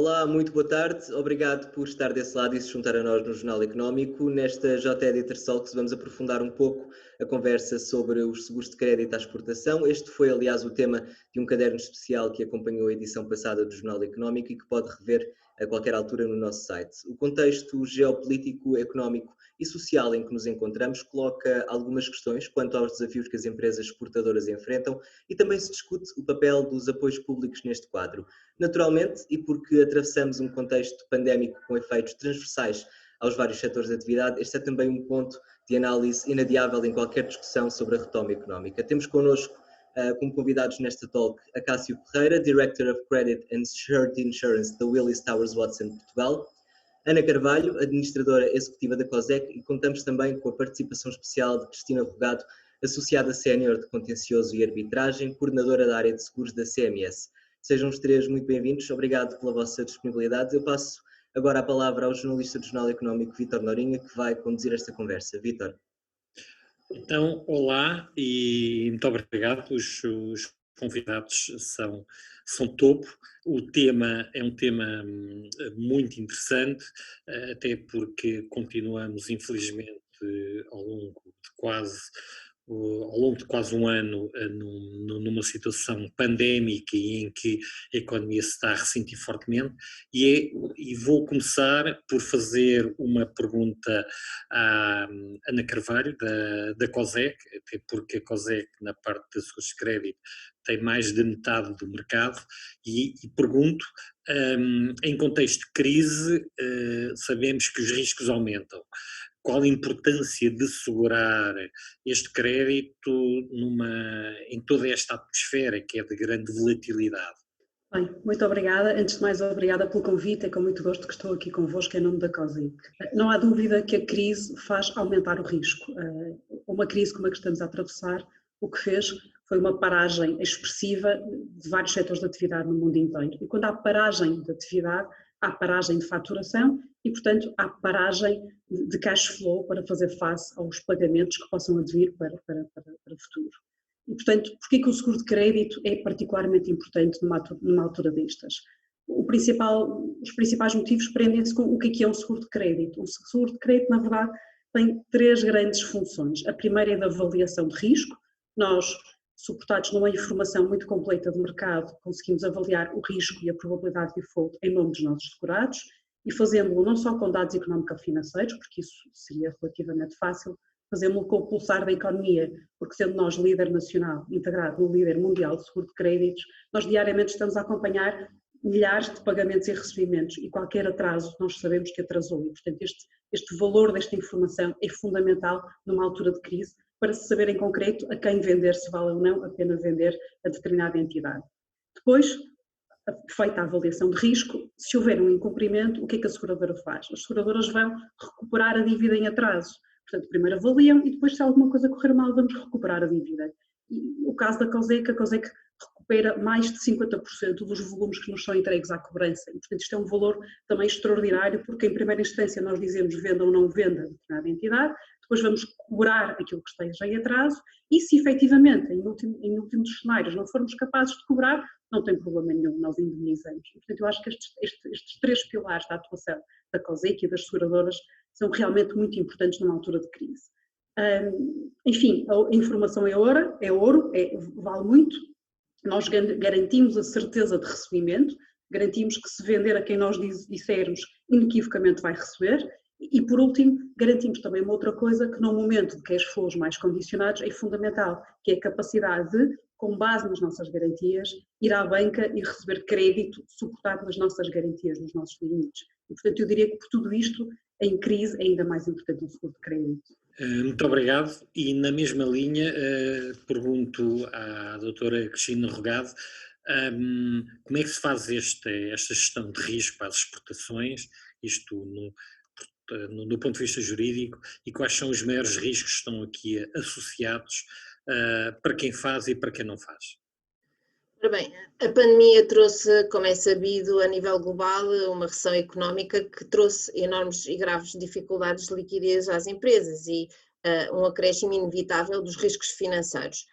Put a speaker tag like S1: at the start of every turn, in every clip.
S1: Olá, muito boa tarde. Obrigado por estar desse lado e se juntar a nós no Jornal Económico. Nesta J-Editor Talks vamos aprofundar um pouco a conversa sobre os seguros de crédito à exportação. Este foi, aliás, o tema de um caderno especial que acompanhou a edição passada do Jornal Económico e que pode rever a qualquer altura no nosso site. O contexto geopolítico, económico e social em que nos encontramos coloca algumas questões quanto aos desafios que as empresas exportadoras enfrentam e também se discute o papel dos apoios públicos neste quadro. Naturalmente, e porque atravessamos um contexto pandémico com efeitos transversais aos vários setores de atividade, este é também um ponto de análise inadiável em qualquer discussão sobre a retoma económica. Temos connosco, como convidados nesta talk, a Cássio Ferreira, Director of Credit and Surety Insurance da Willis Towers Watson Portugal, Ana Carvalho, administradora executiva da COSEC, e contamos também com a participação especial de Cristina Rogado, associada sénior de contencioso e arbitragem, coordenadora da área de seguros da CMS. Sejam os três muito bem-vindos, obrigado pela vossa disponibilidade. Eu passo agora a palavra ao jornalista do Jornal Económico, Vítor Norinha, que vai conduzir esta conversa. Vítor.
S2: Então, olá e muito obrigado. Os convidados são topo. O tema é um tema muito interessante, até porque continuamos, infelizmente, ao longo de quase um ano numa situação pandémica e em que a economia se está a ressentir fortemente e vou começar por fazer uma pergunta à Ana Carvalho da COSEC, até porque a COSEC na parte de seguros de crédito tem mais de metade do mercado e pergunto, em contexto de crise, sabemos que os riscos aumentam. Qual a importância de segurar este crédito em toda esta atmosfera que é de grande volatilidade?
S3: Bem, muito obrigada. Antes de mais, obrigada pelo convite. É com muito gosto que estou aqui convosco em nome da COSEC. Não há dúvida que a crise faz aumentar o risco. Uma crise como a que estamos a atravessar, o que fez foi uma paragem expressiva de vários setores de atividade no mundo inteiro. E quando há paragem de atividade, há paragem de faturação e, portanto, há paragem de cash flow para fazer face aos pagamentos que possam advir para o futuro. E, portanto, porquê que o seguro de crédito é particularmente importante numa altura destas? Os principais motivos prendem-se com o que é um seguro de crédito. O seguro de crédito, na verdade, tem três grandes funções. A primeira é da avaliação de risco. Nós, suportados numa informação muito completa de mercado, conseguimos avaliar o risco e a probabilidade de default em nome dos nossos segurados e fazemos-lo não só com dados económico-financeiros, porque isso seria relativamente fácil, fazemos-lo com o pulsar da economia, porque sendo nós líder nacional, integrado no líder mundial de seguro de créditos, nós diariamente estamos a acompanhar milhares de pagamentos e recebimentos e qualquer atraso nós sabemos que atrasou e, portanto, este valor desta informação é fundamental numa altura de crise para se saber em concreto a quem vender, se vale ou não a pena vender a determinada entidade. Depois, feita a avaliação de risco, se houver um incumprimento, o que é que a seguradora faz? As seguradoras vão recuperar a dívida em atraso. Portanto, primeiro avaliam e depois, se alguma coisa correr mal, vamos recuperar a dívida. E o caso da COSEC, a COSEC recupera mais de 50% dos volumes que nos são entregues à cobrança. E, portanto, isto é um valor também extraordinário, porque em primeira instância nós dizemos venda ou não venda determinada entidade, depois vamos cobrar aquilo que esteja em atraso e se efetivamente, em último dos cenários, não formos capazes de cobrar, não tem problema nenhum, nós indemnizamos. E, portanto, eu acho que estes três pilares da atuação da COSEC e das seguradoras são realmente muito importantes numa altura de crise. Enfim, a informação é ouro, vale muito. Nós garantimos a certeza de recebimento, garantimos que se vender a quem nós dissermos, inequivocamente vai receber. E, por último, garantimos também uma outra coisa que num momento de cash flows mais condicionados é fundamental, que é a capacidade de, com base nas nossas garantias, ir à banca e receber crédito suportado nas nossas garantias, nos nossos limites. E, portanto, eu diria que por tudo isto, em crise, é ainda mais importante um seguro de crédito.
S2: Muito obrigado. E na mesma linha, pergunto à doutora Cristina Rogado, como é que se faz esta gestão de risco para as exportações, isto do ponto de vista jurídico, e quais são os maiores riscos que estão aqui associados para quem faz e para quem não faz?
S4: Ora bem, a pandemia trouxe, como é sabido, a nível global, uma recessão económica que trouxe enormes e graves dificuldades de liquidez às empresas e um acréscimo inevitável dos riscos financeiros.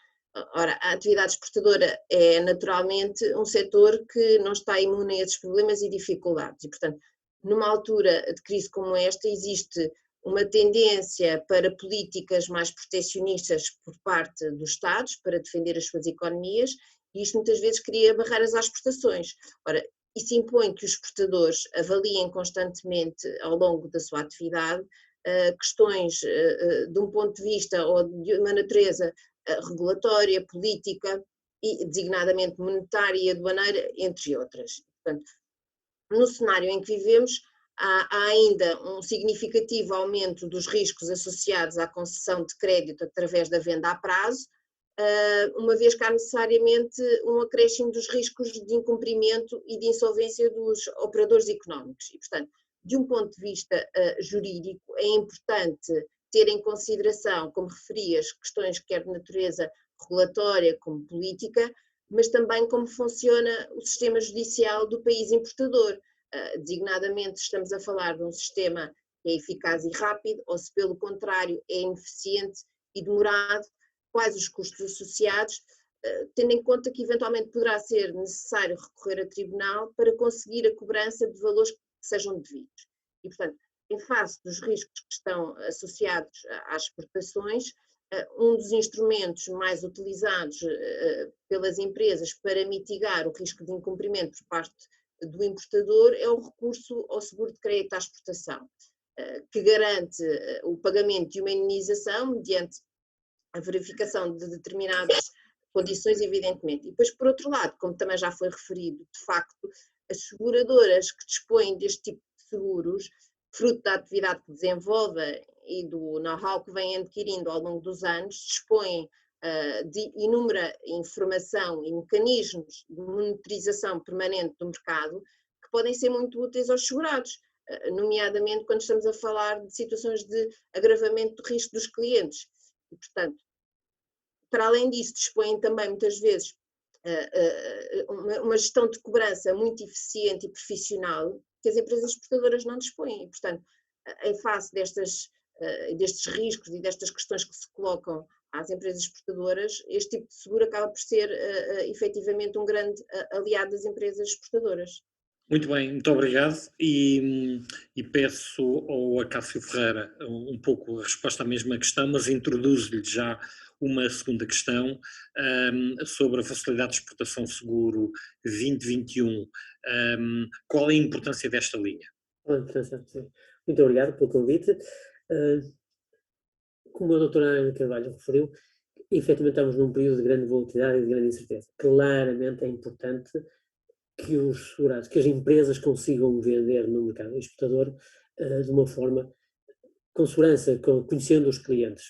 S4: Ora, a atividade exportadora é naturalmente um setor que não está imune a esses problemas e dificuldades e, portanto, numa altura de crise como esta, existe uma tendência para políticas mais protecionistas por parte dos Estados para defender as suas economias e isto muitas vezes cria barreiras às exportações. Ora, isso impõe que os exportadores avaliem constantemente ao longo da sua atividade questões de um ponto de vista ou de uma natureza regulatória, política e designadamente monetária e aduaneira, entre outras. Portanto, no cenário em que vivemos, há ainda um significativo aumento dos riscos associados à concessão de crédito através da venda a prazo, uma vez que há necessariamente um acréscimo dos riscos de incumprimento e de insolvência dos operadores económicos. E, portanto, de um ponto de vista jurídico, é importante ter em consideração, como referias, questões quer de natureza regulatória como política, mas também como funciona o sistema judicial do país importador. Designadamente, estamos a falar de um sistema que é eficaz e rápido, ou se pelo contrário é ineficiente e demorado, quais os custos associados, tendo em conta que eventualmente poderá ser necessário recorrer a tribunal para conseguir a cobrança de valores que sejam devidos. E, portanto, em face dos riscos que estão associados às exportações, um dos instrumentos mais utilizados pelas empresas para mitigar o risco de incumprimento por parte do importador é o recurso ao seguro de crédito à exportação, que garante o pagamento de uma indemnização mediante a verificação de determinadas condições, evidentemente. E depois, por outro lado, como também já foi referido, de facto, as seguradoras que dispõem deste tipo de seguros, fruto da atividade que desenvolvem e do know-how que vêm adquirindo ao longo dos anos, dispõem de inúmera informação e mecanismos de monitorização permanente do mercado que podem ser muito úteis aos segurados, nomeadamente quando estamos a falar de situações de agravamento do risco dos clientes. E, portanto, para além disso, dispõem também muitas vezes uma gestão de cobrança muito eficiente e profissional que as empresas exportadoras não dispõem. E, portanto, em face destes riscos e destas questões que se colocam às empresas exportadoras, este tipo de seguro acaba por ser efetivamente um grande aliado das empresas exportadoras.
S2: Muito bem, muito obrigado e peço ao Acácio Ferreira um pouco a resposta à mesma questão, mas introduzo-lhe já uma segunda questão sobre a facilidade de exportação seguro 2021. Qual é a importância desta linha?
S5: Muito obrigado pelo convite. Como a doutora Ana Carvalho referiu, efetivamente estamos num período de grande volatilidade e de grande incerteza. Claramente é importante que os segurados, que as empresas consigam vender no mercado exportador de uma forma com segurança, conhecendo os clientes.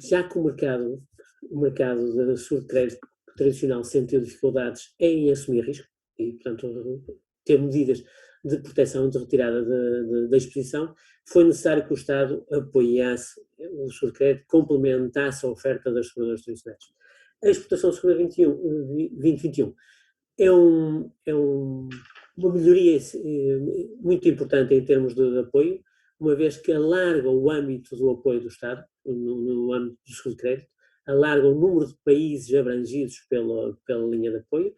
S5: Já que o mercado de seguro de crédito tradicional sempre teve dificuldades em assumir risco e, portanto, ter medidas de proteção, de retirada da exposição, foi necessário que o Estado apoiasse o seguro de crédito, complementasse a oferta das seguradoras tradicionais. A exportação segura 2021 é uma melhoria muito importante em termos de apoio, uma vez que alarga o âmbito do apoio do Estado, no âmbito do seguro de crédito, alarga o número de países abrangidos pela linha de apoio,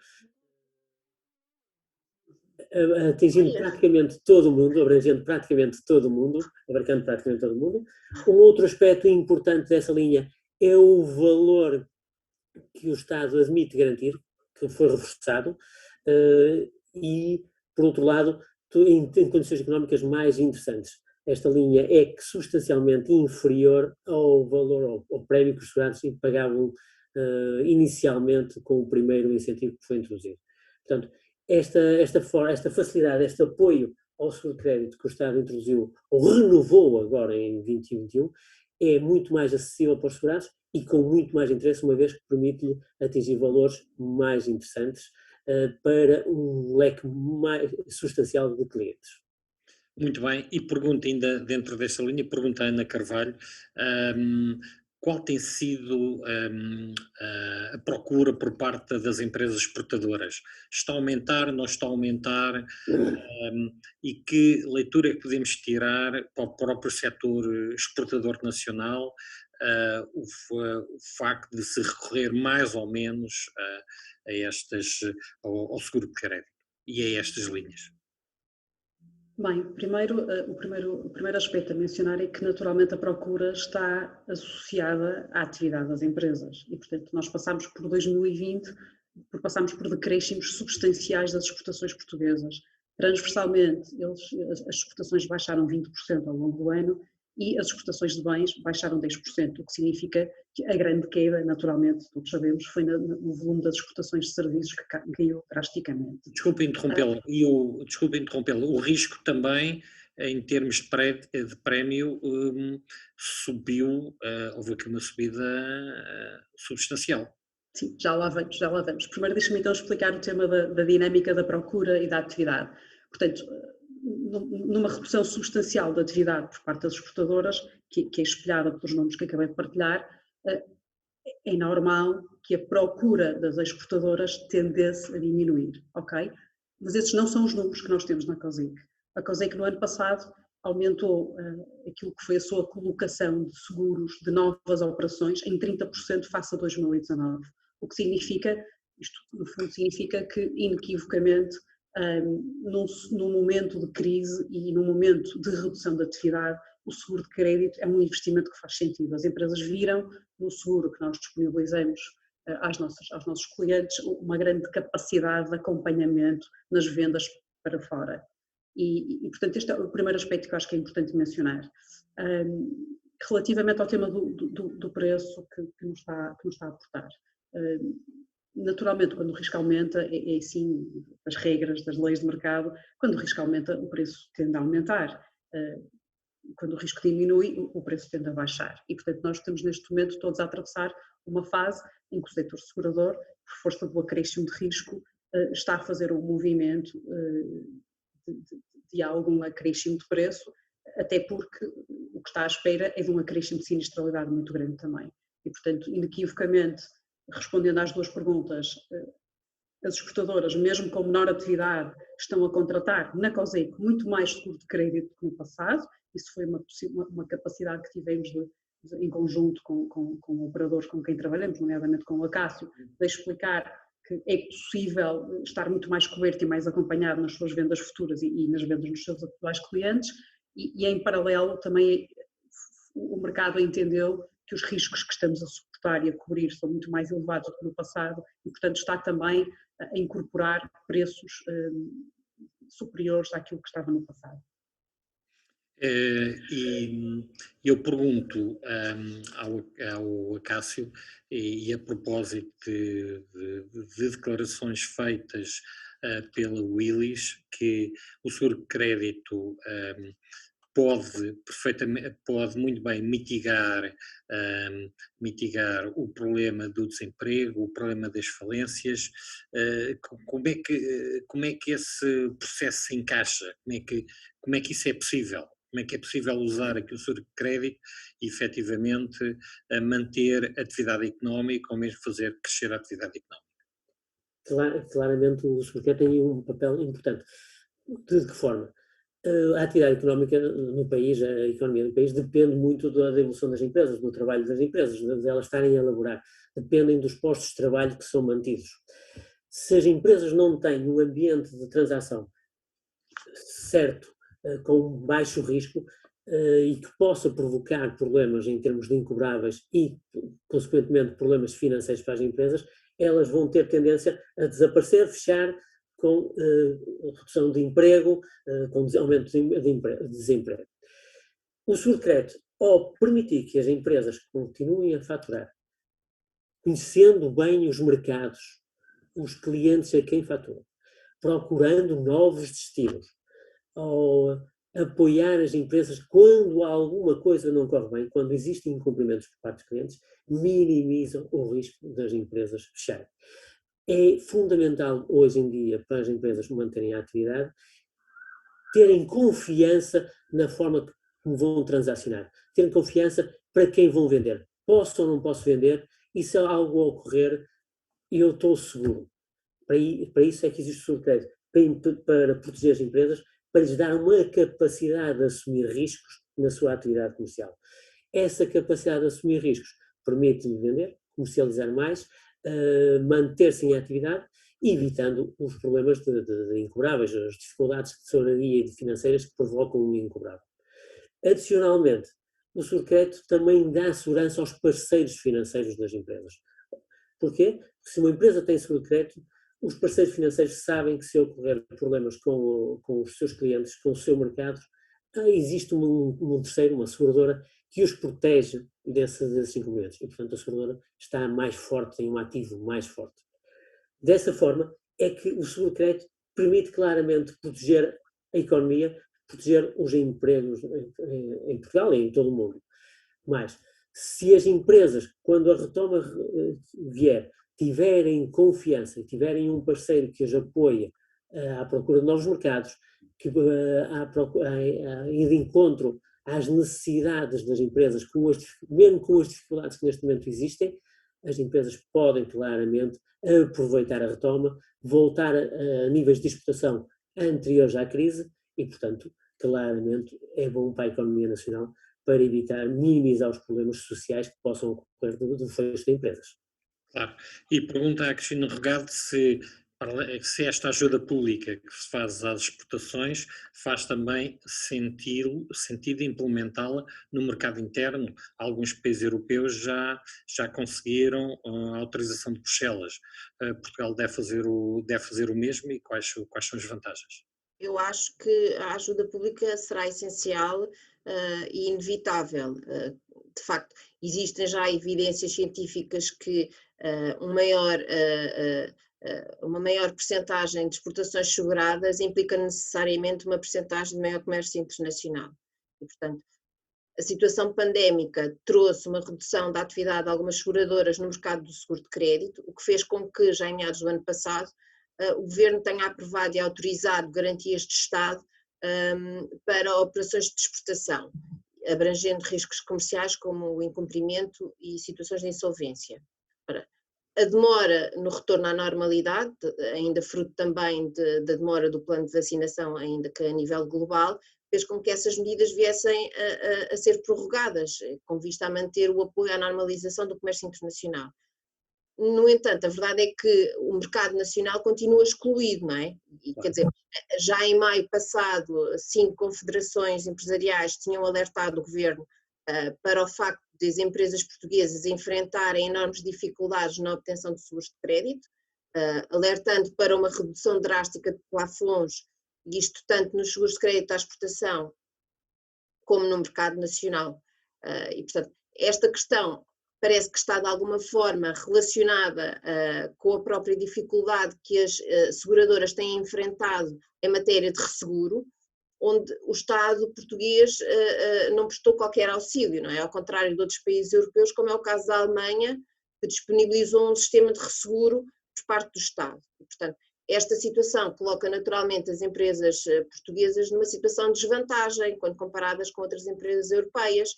S5: atingindo praticamente todo o mundo, abrangendo praticamente todo o mundo, abarcando praticamente todo o mundo. Um outro aspecto importante dessa linha é o valor que o Estado admite garantir, que foi reforçado, e, por outro lado, em condições económicas mais interessantes. Esta linha é substancialmente inferior ao valor, ao prémio que os segurados pagavam inicialmente com o primeiro incentivo que foi introduzido. Portanto, esta facilidade, este apoio ao seguro de crédito que o Estado introduziu, ou renovou agora em 2021, é muito mais acessível para os segurados e com muito mais interesse, uma vez que permite-lhe atingir valores mais interessantes para um leque mais substancial de clientes.
S2: Muito bem, e pergunta ainda dentro desta linha, pergunta a Ana Carvalho, qual tem sido a procura por parte das empresas exportadoras? Está a aumentar, não está a aumentar? E que leitura é que podemos tirar para o próprio setor exportador nacional o facto de se recorrer mais ou menos a ao seguro de crédito e a estas linhas?
S3: Bem, o primeiro aspecto a mencionar é que naturalmente a procura está associada à atividade das empresas e, portanto, nós passámos por 2020, passámos por decréscimos substanciais das exportações portuguesas. Transversalmente, as exportações baixaram 20% ao longo do ano e as exportações de bens baixaram 10%, o que significa que a grande queda, naturalmente, todos sabemos, foi no volume das exportações de serviços que caiu drasticamente.
S2: Desculpe interrompê-la, o risco também, em termos de prémio, subiu, houve aqui uma subida substancial.
S3: Sim, já lá vamos. Primeiro deixa-me então explicar o tema da dinâmica da procura e da atividade. Portanto, numa redução substancial da atividade por parte das exportadoras, que é espelhada pelos números que acabei de partilhar, é normal que a procura das exportadoras tendesse a diminuir, ok? Mas esses não são os números que nós temos na COSIC. A COSIC no ano passado aumentou aquilo que foi a sua colocação de seguros de novas operações em 30% face a 2019, o que significa, isto no fundo significa que inequivocamente num momento de crise e num momento de redução da atividade, o seguro de crédito é um investimento que faz sentido. As empresas viram no seguro que nós disponibilizamos aos nossos clientes uma grande capacidade de acompanhamento nas vendas para fora. E, portanto, este é o primeiro aspecto que eu acho que é importante mencionar. Relativamente ao tema do preço que nos está a aportar. Naturalmente, quando o risco aumenta, é assim, as regras das leis de mercado, quando o risco aumenta, o preço tende a aumentar. Quando o risco diminui, o preço tende a baixar. E, portanto, nós estamos neste momento todos a atravessar uma fase em que o setor segurador, por força do acréscimo de risco, está a fazer um movimento de algum acréscimo de preço, até porque o que está à espera é de um acréscimo de sinistralidade muito grande também. E, portanto, inequivocamente, respondendo às duas perguntas, as exportadoras, mesmo com menor atividade, estão a contratar na COSIC muito mais seguro de crédito que no passado. Isso foi uma capacidade que tivemos em conjunto com operadores com quem trabalhamos, nomeadamente com o Acácio, de explicar que é possível estar muito mais coberto e mais acompanhado nas suas vendas futuras e nas vendas dos seus atuais clientes e em paralelo também o mercado entendeu que os riscos que estamos a suportar e a cobrir são muito mais elevados do que no passado e, portanto, está também a incorporar preços superiores àquilo que estava no passado.
S2: E eu pergunto ao Acácio, e a propósito de declarações feitas pela Willys, que o seguro de crédito pode muito bem mitigar o problema do desemprego, o problema das falências. Como é que esse processo se encaixa? Como é que isso é possível? Como é que é possível usar aqui o seguro de crédito e efetivamente manter a atividade económica ou mesmo fazer crescer a atividade económica?
S5: Claramente o seguro de crédito tem um papel importante. De que forma? A atividade económica no país, a economia do país, depende muito da evolução das empresas, do trabalho das empresas, de elas estarem a elaborar. Dependem dos postos de trabalho que são mantidos. Se as empresas não têm um ambiente de transação certo, com baixo risco e que possa provocar problemas em termos de incobráveis e, consequentemente, problemas financeiros para as empresas, elas vão ter tendência a desaparecer, fechar, com redução de emprego, com aumento de desemprego. O seguro de crédito, ao permitir que as empresas continuem a faturar, conhecendo bem os mercados, os clientes a quem faturam, procurando novos destinos, ao apoiar as empresas quando alguma coisa não corre bem, quando existem incumprimentos por parte dos clientes, minimizam o risco das empresas fecharem. É fundamental hoje em dia para as empresas manterem a atividade, terem confiança na forma como vão transacionar, terem confiança para quem vão vender. Posso ou não posso vender? E se algo ocorrer, eu estou seguro. Para isso é que existe o seguro de crédito, para proteger as empresas, para lhes dar uma capacidade de assumir riscos na sua atividade comercial. Essa capacidade de assumir riscos permite-me vender, comercializar mais, manter-se em atividade, evitando os problemas de incobráveis, as dificuldades de tesouraria e de financeiras que provocam um incobrável. Adicionalmente, o seguro de crédito também dá segurança aos parceiros financeiros das empresas. Porquê? Porque se uma empresa tem seguro de crédito, os parceiros financeiros sabem que se ocorrer problemas com os seus clientes, com o seu mercado, existe um terceiro, uma seguradora, que os protege desses inconvenientes. E, portanto, a seguradora está mais forte, tem um ativo mais forte. Dessa forma, é que o seguro de crédito permite claramente proteger a economia, proteger os empregos em Portugal e em todo o mundo. Mas, se as empresas, quando a retoma vier, tiverem confiança e tiverem um parceiro que os apoie à procura de novos mercados, que ir de encontro às necessidades das empresas, mesmo com as dificuldades que neste momento existem, as empresas podem claramente aproveitar a retoma, voltar a níveis de exportação anteriores à crise e, portanto, claramente é bom para a economia nacional para evitar, minimizar os problemas sociais que possam ocorrer do fecho de empresas.
S2: Claro. E pergunta à Cristina Regado se esta ajuda pública que se faz às exportações faz também sentido implementá-la no mercado interno. Alguns países europeus já conseguiram a autorização de Bruxelas. Portugal deve fazer o mesmo e quais são as vantagens?
S4: Eu acho que a ajuda pública será essencial e inevitável. De facto, existem já evidências científicas que uma maior percentagem de exportações seguradas implica necessariamente uma percentagem de maior comércio internacional. E, portanto, a situação pandémica trouxe uma redução da atividade de algumas seguradoras no mercado do seguro de crédito, o que fez com que, já em meados do ano passado, o Governo tenha aprovado e autorizado garantias de Estado para operações de exportação, abrangendo riscos comerciais como o incumprimento e situações de insolvência. Ora, a demora no retorno à normalidade, ainda fruto também da demora do plano de vacinação, ainda que a nível global, fez com que essas medidas viessem a ser prorrogadas, com vista a manter o apoio à normalização do comércio internacional. No entanto, a verdade é que o mercado nacional continua excluído, não é? E, quer dizer, já em maio passado, 5 confederações empresariais tinham alertado o Governo para o facto de as empresas portuguesas enfrentarem enormes dificuldades na obtenção de seguros de crédito, alertando para uma redução drástica de plafons, isto tanto nos seguros de crédito à exportação como no mercado nacional. E, portanto, esta questão parece que está de alguma forma relacionada com a própria dificuldade que as seguradoras têm enfrentado em matéria de resseguro, onde o Estado português não prestou qualquer auxílio, não é? Ao contrário de outros países europeus, como é o caso da Alemanha, que disponibilizou um sistema de resseguro por parte do Estado. E, portanto, esta situação coloca naturalmente as empresas portuguesas numa situação de desvantagem quando comparadas com outras empresas europeias,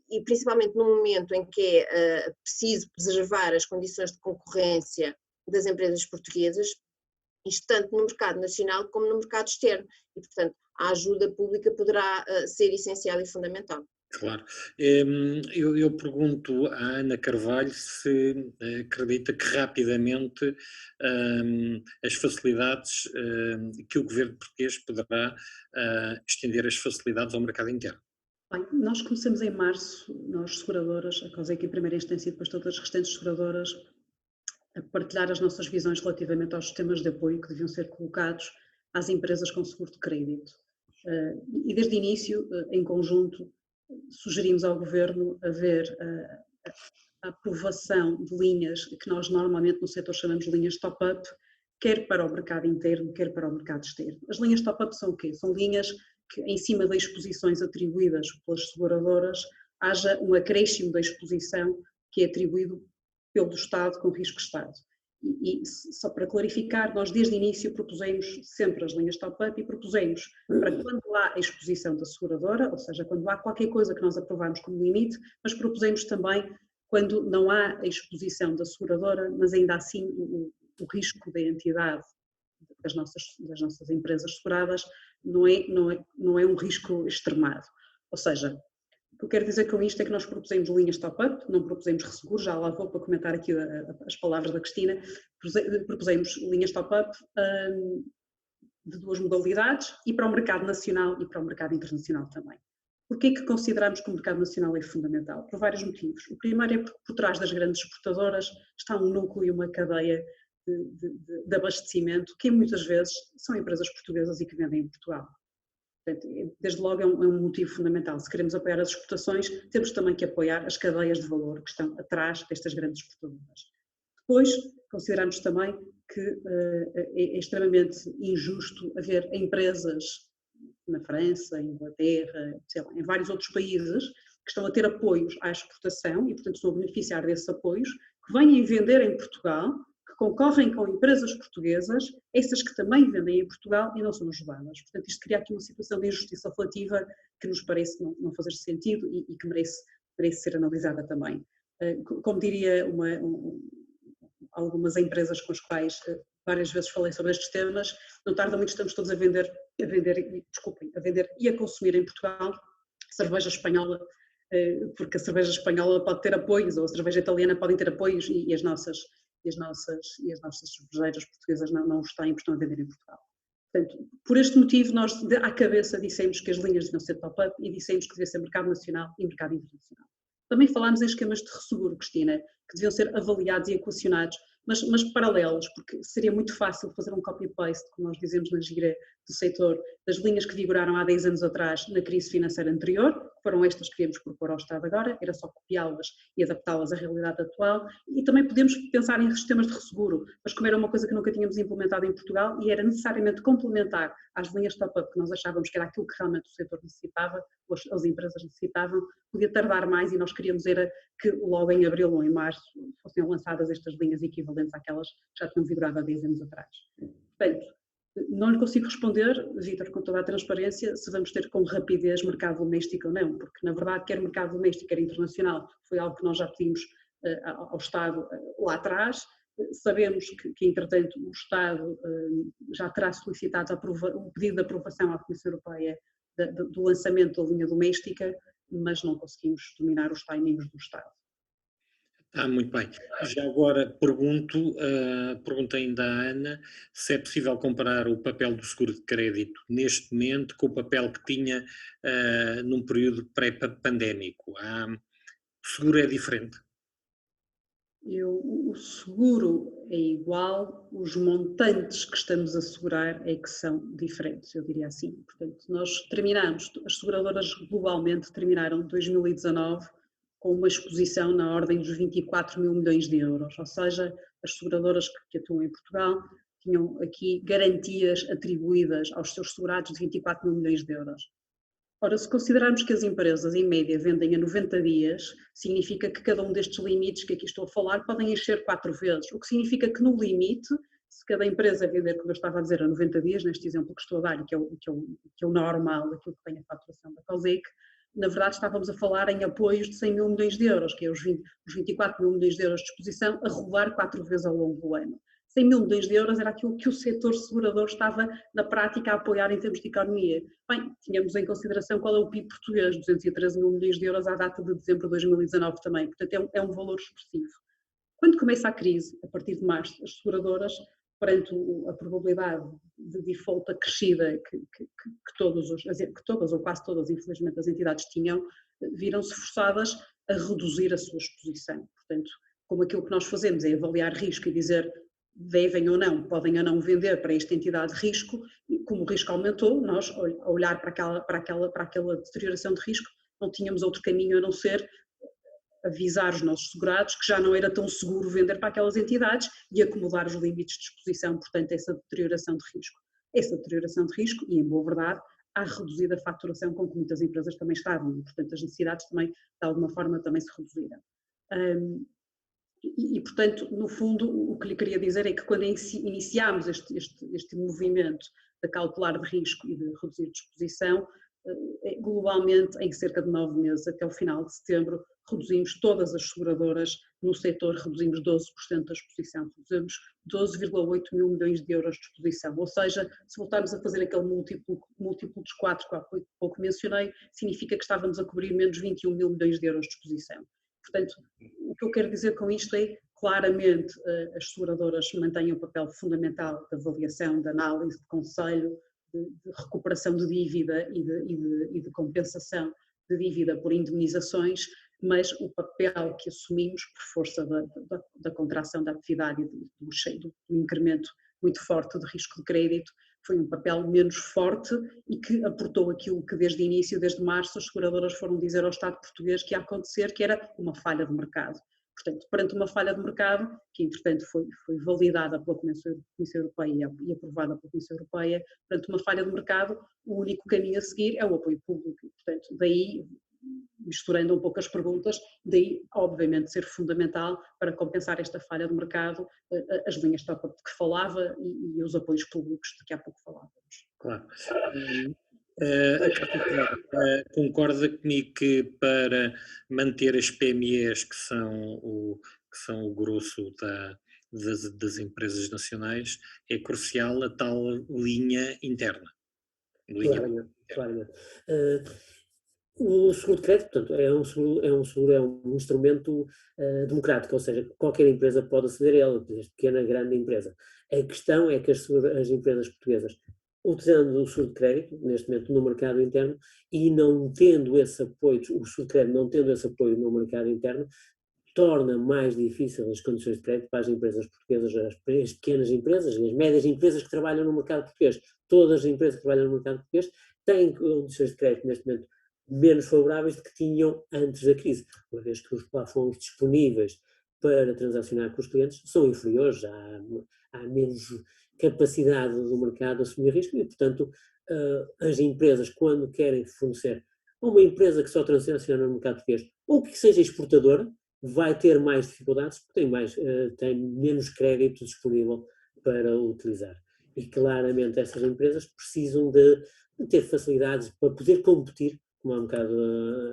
S4: e principalmente no momento em que é preciso preservar as condições de concorrência das empresas portuguesas, isto tanto no mercado nacional como no mercado externo, e portanto a ajuda pública poderá ser essencial e fundamental.
S2: Claro. Eu pergunto à Ana Carvalho se acredita que rapidamente as facilidades, que o governo português poderá estender as facilidades ao mercado interno.
S3: Bem, nós começamos em março, nós seguradoras, a COSEC em primeira instância e depois todas as restantes seguradoras, a partilhar as nossas visões relativamente aos sistemas de apoio que deviam ser colocados às empresas com seguro de crédito. E desde o início, em conjunto, sugerimos ao Governo haver a aprovação de linhas que nós normalmente no setor chamamos de linhas top-up, quer para o mercado interno, quer para o mercado externo. As linhas top-up são o quê? São linhas que, em cima das exposições atribuídas pelas seguradoras, haja um acréscimo da exposição que é atribuído pelo Estado com risco Estado. E só para clarificar, nós desde o início propusemos sempre as linhas top-up e propusemos para quando há a exposição da seguradora, ou seja, quando há qualquer coisa que nós aprovamos como limite, mas propusemos também quando não há a exposição da seguradora, mas ainda assim o risco da entidade das nossas empresas seguradas não é um risco extremado. Ou seja, O que eu quero dizer com isto é que nós propusemos linhas top-up, não propusemos resseguro, já lá vou para comentar aqui as palavras da Cristina, propusemos linhas top-up de 2 modalidades, e para o mercado nacional e para o mercado internacional também. Porquê que consideramos que o mercado nacional é fundamental? Por vários motivos. O primeiro é porque por trás das grandes exportadoras está um núcleo e uma cadeia de abastecimento que muitas vezes são empresas portuguesas e que vendem em Portugal. Portanto, desde logo é um motivo fundamental. Se queremos apoiar as exportações, temos também que apoiar as cadeias de valor que estão atrás destas grandes exportadoras. Depois, consideramos também que é extremamente injusto haver empresas na França, em Inglaterra, sei lá, em vários outros países que estão a ter apoios à exportação e, portanto, estão a beneficiar desses apoios, que vêm vender em Portugal, que concorrem com empresas portuguesas, essas que também vendem em Portugal e não são ajudadas. Portanto, isto cria aqui uma situação de injustiça aflativa que nos parece não fazer sentido e que merece ser analisada também. Como diria algumas empresas com as quais várias vezes falei sobre estes temas, não tarda muito, estamos todos a vender e a consumir em Portugal cerveja espanhola, porque a cerveja espanhola pode ter apoios, ou a cerveja italiana podem ter apoios e as nossas cervejeiras portuguesas não os têm, porque estão a vender em Portugal. Portanto, por este motivo, nós à cabeça dissemos que as linhas deviam ser top-up e dissemos que devia ser mercado nacional e mercado internacional. Também falámos em esquemas de resseguro, Cristina, que deviam ser avaliados e equacionados, mas paralelos, porque seria muito fácil fazer um copy-paste, como nós dizemos na gíria do setor, das linhas que vigoraram há 10 anos atrás na crise financeira anterior, que foram estas que queríamos propor ao Estado agora, era só copiá-las e adaptá-las à realidade atual, e também podemos pensar em sistemas de resseguro, mas como era uma coisa que nunca tínhamos implementado em Portugal e era necessariamente complementar às linhas top-up que nós achávamos que era aquilo que realmente o setor necessitava, ou as empresas necessitavam, podia tardar mais e nós queríamos era que logo em abril ou em março fossem lançadas estas linhas equivalentes àquelas que já tinham vigorado há 10 anos atrás. Portanto, não lhe consigo responder, Vítor, com toda a transparência, se vamos ter com rapidez mercado doméstico ou não, porque na verdade quer mercado doméstico, quer internacional, foi algo que nós já pedimos ao Estado lá atrás. Sabemos que entretanto o Estado já terá solicitado um pedido de aprovação à Comissão Europeia do lançamento da linha doméstica, mas não conseguimos dominar os timings do Estado.
S2: Muito bem. Já agora pergunto ainda à Ana se é possível comparar o papel do seguro de crédito neste momento com o papel que tinha num período pré-pandémico. O seguro é diferente?
S3: O seguro é igual, os montantes que estamos a segurar é que são diferentes, eu diria assim. Portanto, nós terminamos, as seguradoras globalmente terminaram 2019 com uma exposição na ordem dos 24 mil milhões de euros, ou seja, as seguradoras que atuam em Portugal tinham aqui garantias atribuídas aos seus segurados de 24 mil milhões de euros. Ora, se considerarmos que as empresas em média vendem a 90 dias, significa que cada um destes limites que aqui estou a falar podem encher 4 vezes, o que significa que no limite, se cada empresa vender, como eu estava a dizer, a 90 dias, neste exemplo que estou a dar, e que é o normal, aquilo que tem a faturação da COSEC, na verdade estávamos a falar em apoios de 100 mil milhões de euros, que é os 24 mil milhões de euros de exposição, a rodar 4 vezes ao longo do ano. 100 mil milhões de euros era aquilo que o setor segurador estava na prática a apoiar em termos de economia. Bem, tínhamos em consideração qual é o PIB português, 213 mil milhões de euros à data de dezembro de 2019 também, portanto é um valor expressivo. Quando começa a crise, a partir de março, as seguradoras, perante a probabilidade de default acrescida que todas ou quase todas, infelizmente, as entidades tinham, viram-se forçadas a reduzir a sua exposição. Portanto, como aquilo que nós fazemos é avaliar risco e dizer devem ou não, podem ou não vender para esta entidade de risco, e como o risco aumentou, nós, a olhar para aquela deterioração de risco, não tínhamos outro caminho a não ser avisar os nossos segurados que já não era tão seguro vender para aquelas entidades e acomodar os limites de exposição, portanto, essa deterioração de risco. Essa deterioração de risco, e em boa verdade, há reduzida a faturação com que muitas empresas também estavam, e, portanto, as necessidades também, de alguma forma, também se reduziram. Portanto, no fundo, o que lhe queria dizer é que quando iniciámos este movimento de cautelar de risco e de reduzir de exposição, globalmente, em cerca de 9 meses, até o final de setembro, reduzimos todas as seguradoras no setor, reduzimos 12% da exposição, reduzimos 12,8 mil milhões de euros de exposição, ou seja, se voltarmos a fazer aquele múltiplo dos 4 que há pouco mencionei, significa que estávamos a cobrir menos 21 mil milhões de euros de exposição. Portanto, o que eu quero dizer com isto é, claramente, as seguradoras mantêm um papel fundamental de avaliação, de análise, de conselho, de recuperação de dívida e de compensação de dívida por indemnizações, mas o papel que assumimos por força da contração da atividade e do incremento muito forte de risco de crédito foi um papel menos forte e que aportou aquilo que desde o início, desde março, as seguradoras foram dizer ao Estado português que ia acontecer, que era uma falha de mercado. Portanto, perante uma falha de mercado, que entretanto foi validada pela Comissão Europeia e aprovada pela Comissão Europeia, perante uma falha de mercado, o único caminho a seguir é o apoio público. Portanto, daí, misturando um pouco as perguntas, daí, obviamente, ser fundamental para compensar esta falha de mercado, as linhas de que falava e os apoios públicos de que há pouco falávamos.
S2: Claro. Concorda comigo que para manter as PMEs, que são o grosso das empresas nacionais, é crucial a tal linha interna?
S5: Claramente. O seguro de crédito, portanto, é um instrumento democrático, ou seja, qualquer empresa pode aceder a ele, desde pequena, grande empresa. A questão é que as empresas portuguesas, utilizando o seguro de crédito, neste momento no mercado interno, e não tendo esse apoio, o seguro de crédito não tendo esse apoio no mercado interno, torna mais difícil as condições de crédito para as empresas portuguesas, as pequenas empresas e as médias empresas que trabalham no mercado português. Todas as empresas que trabalham no mercado português têm condições de crédito neste momento menos favoráveis do que tinham antes da crise, uma vez que os plafons disponíveis para transacionar com os clientes são inferiores, há menos capacidade do mercado a assumir risco e, portanto, as empresas, quando querem fornecer a uma empresa que só transaciona no mercado português ou que seja exportadora, vai ter mais dificuldades porque tem menos crédito disponível para utilizar. E claramente essas empresas precisam de ter facilidades para poder competir, como há um bocado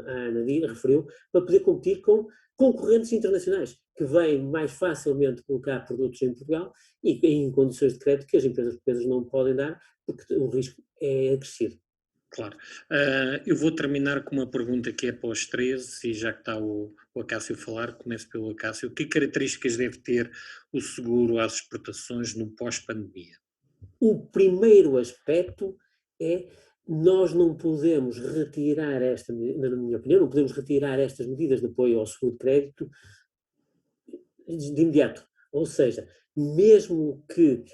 S5: a Ana referiu, para poder competir com concorrentes internacionais, que vêm mais facilmente colocar produtos em Portugal e em condições de crédito que as empresas portuguesas não podem dar, porque o risco é acrescido.
S2: Claro. Eu vou terminar com uma pergunta que é para os 13, e já que está o Acácio a falar, começo pelo Acácio. Que características deve ter o seguro às exportações no pós-pandemia?
S5: O primeiro aspecto é nós não podemos retirar na minha opinião, não podemos retirar estas medidas de apoio ao seguro de crédito de imediato. Ou seja, mesmo que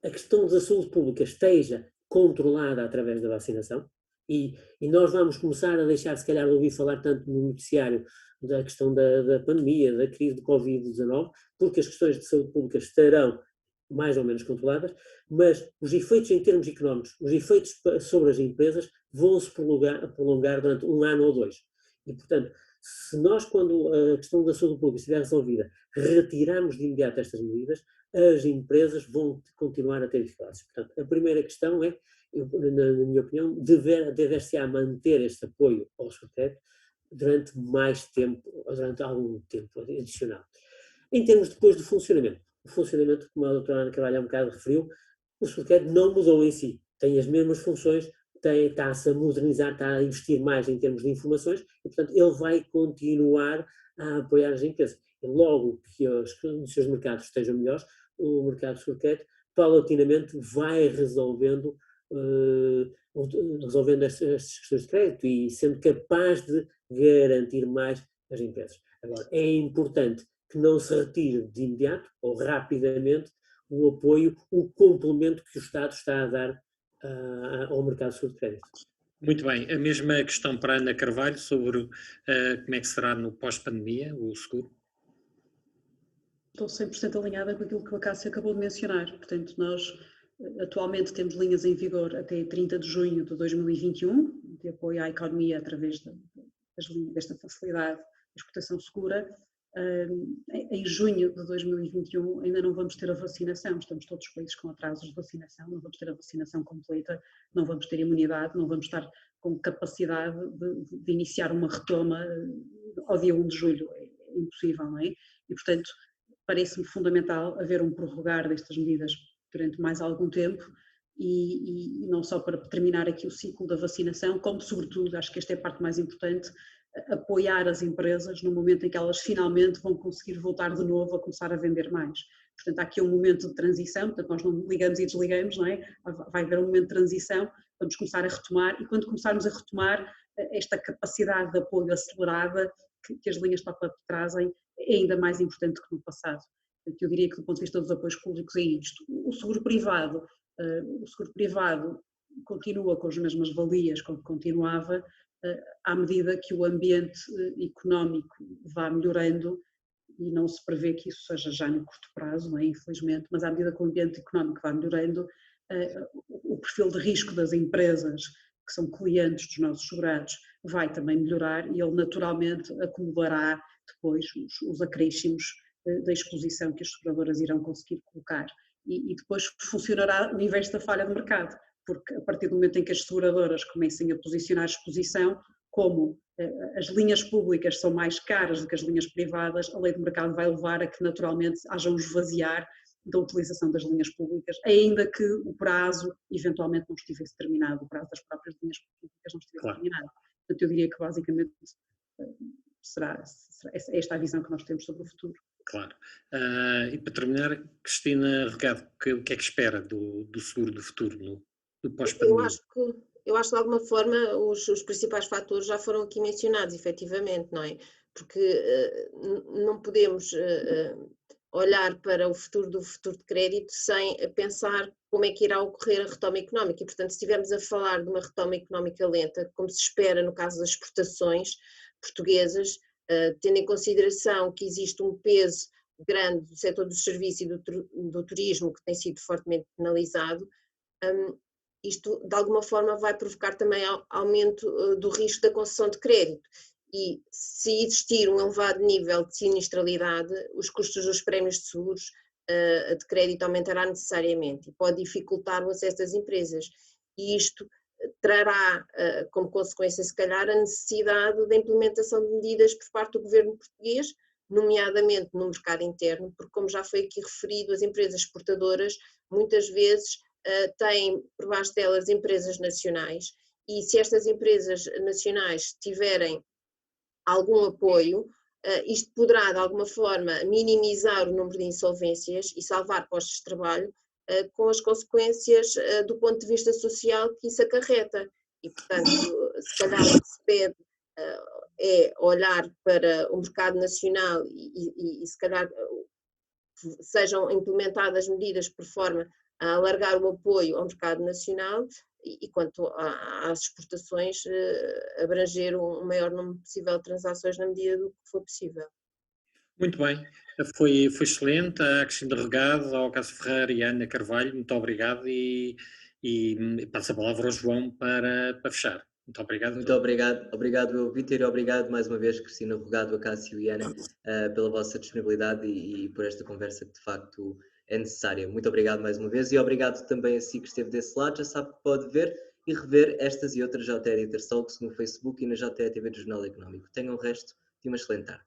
S5: a questão da saúde pública esteja controlada através da vacinação, e nós vamos começar a deixar, se calhar, de ouvir falar tanto no noticiário da questão da pandemia, da crise de Covid-19, porque as questões de saúde pública estarão mais ou menos controladas, mas os efeitos em termos económicos, os efeitos sobre as empresas vão-se prolongar durante 1 ano ou 2. E, portanto, se nós, quando a questão da saúde pública estiver resolvida, retirarmos de imediato estas medidas, as empresas vão continuar a ter dificuldades. Portanto, a primeira questão é, na minha opinião, dever-se-á manter este apoio ao seguro durante mais tempo, durante algum tempo adicional. Em termos depois do funcionamento, o funcionamento, como a doutora Ana Carvalho há um bocado referiu, o seguro não mudou em si, tem as mesmas funções, está-se a modernizar, está a investir mais em termos de informações e, portanto, ele vai continuar a apoiar as empresas. E logo que as condições de mercado estejam melhores, o mercado de seguro paulatinamente vai resolvendo estas questões de crédito e sendo capaz de garantir mais as empresas. Agora, é importante que não se retire de imediato ou rapidamente o apoio, o complemento que o Estado está a dar ao mercado de seguro de crédito.
S2: Muito bem. A mesma questão para a Ana Carvalho sobre como é que será no pós-pandemia o seguro?
S3: Estou 100% alinhada com aquilo que o Acácio acabou de mencionar. Portanto, nós atualmente temos linhas em vigor até 30 de junho de 2021, de apoio à economia através desta facilidade de exportação segura. em junho de 2021 ainda não vamos ter a vacinação, estamos todos os países com atrasos de vacinação, não vamos ter a vacinação completa, não vamos ter imunidade, não vamos estar com capacidade de iniciar uma retoma ao dia 1 de julho, é impossível, não é? E portanto parece-me fundamental haver um prorrogar destas medidas durante mais algum tempo e não só para terminar aqui o ciclo da vacinação, como sobretudo, acho que esta é a parte mais importante, apoiar as empresas no momento em que elas finalmente vão conseguir voltar de novo a começar a vender mais. Portanto, há aqui um momento de transição, portanto nós não ligamos e desligamos, não é? Vai haver um momento de transição, vamos começar a retomar e quando começarmos a retomar, esta capacidade de apoio acelerada que as linhas top-up trazem é ainda mais importante que no passado. Portanto, eu diria que do ponto de vista dos apoios públicos é isto. O seguro privado continua com as mesmas valias com que continuava, à medida que o ambiente económico vá melhorando, e não se prevê que isso seja já no curto prazo, não é? Infelizmente, mas à medida que o ambiente económico vai melhorando, o perfil de risco das empresas que são clientes dos nossos segurados vai também melhorar e ele naturalmente acomodará depois os acréscimos da exposição que as seguradoras irão conseguir colocar. E depois funcionará o inverso da falha de mercado, porque a partir do momento em que as seguradoras comecem a posicionar exposição, como as linhas públicas são mais caras do que as linhas privadas, a lei de mercado vai levar a que naturalmente haja um esvaziar da utilização das linhas públicas, ainda que o prazo eventualmente não estivesse terminado, o prazo das próprias linhas públicas não estivesse terminado. Portanto, eu diria que basicamente será esta a visão que nós temos sobre o futuro.
S2: Claro. E para terminar, Cristina Regado, o que é que espera do seguro do futuro, do pós-pandemia?
S4: Eu acho que de alguma forma os principais fatores já foram aqui mencionados, efetivamente, não é? Porque não podemos olhar para o futuro do futuro de crédito sem pensar como é que irá ocorrer a retoma económica e, portanto, se estivermos a falar de uma retoma económica lenta, como se espera no caso das exportações portuguesas, tendo em consideração que existe um peso grande do setor do serviço e do turismo que tem sido fortemente penalizado, isto de alguma forma vai provocar também aumento do risco da concessão de crédito e se existir um elevado nível de sinistralidade, os custos dos prémios de seguros de crédito aumentará necessariamente e pode dificultar o acesso das empresas e isto trará como consequência se calhar a necessidade da implementação de medidas por parte do governo português, nomeadamente no mercado interno, porque como já foi aqui referido, as empresas exportadoras muitas vezes têm por baixo delas empresas nacionais e se estas empresas nacionais tiverem algum apoio, isto poderá de alguma forma minimizar o número de insolvências e salvar postos de trabalho com as consequências do ponto de vista social que isso acarreta e portanto se calhar o que se pede é olhar para o mercado nacional e se calhar sejam implementadas medidas por forma a alargar o apoio ao mercado nacional e quanto às exportações, abranger um maior número possível de transações na medida do que for possível.
S2: Muito bem, foi excelente. A Cristina Regado, ao Cássio Ferreira e à Ana Carvalho, muito obrigado e passo a palavra ao João para fechar. Muito obrigado.
S1: Muito obrigado Vítor e obrigado mais uma vez Cristina Regado, a Cássio e Ana pela vossa disponibilidade e por esta conversa que de facto é necessária. Muito obrigado mais uma vez e obrigado também a si que esteve desse lado. Já sabe que pode ver e rever estas e outras JE Editor Talks no Facebook e na JE TV do Jornal Económico. Tenham o resto de uma excelente tarde.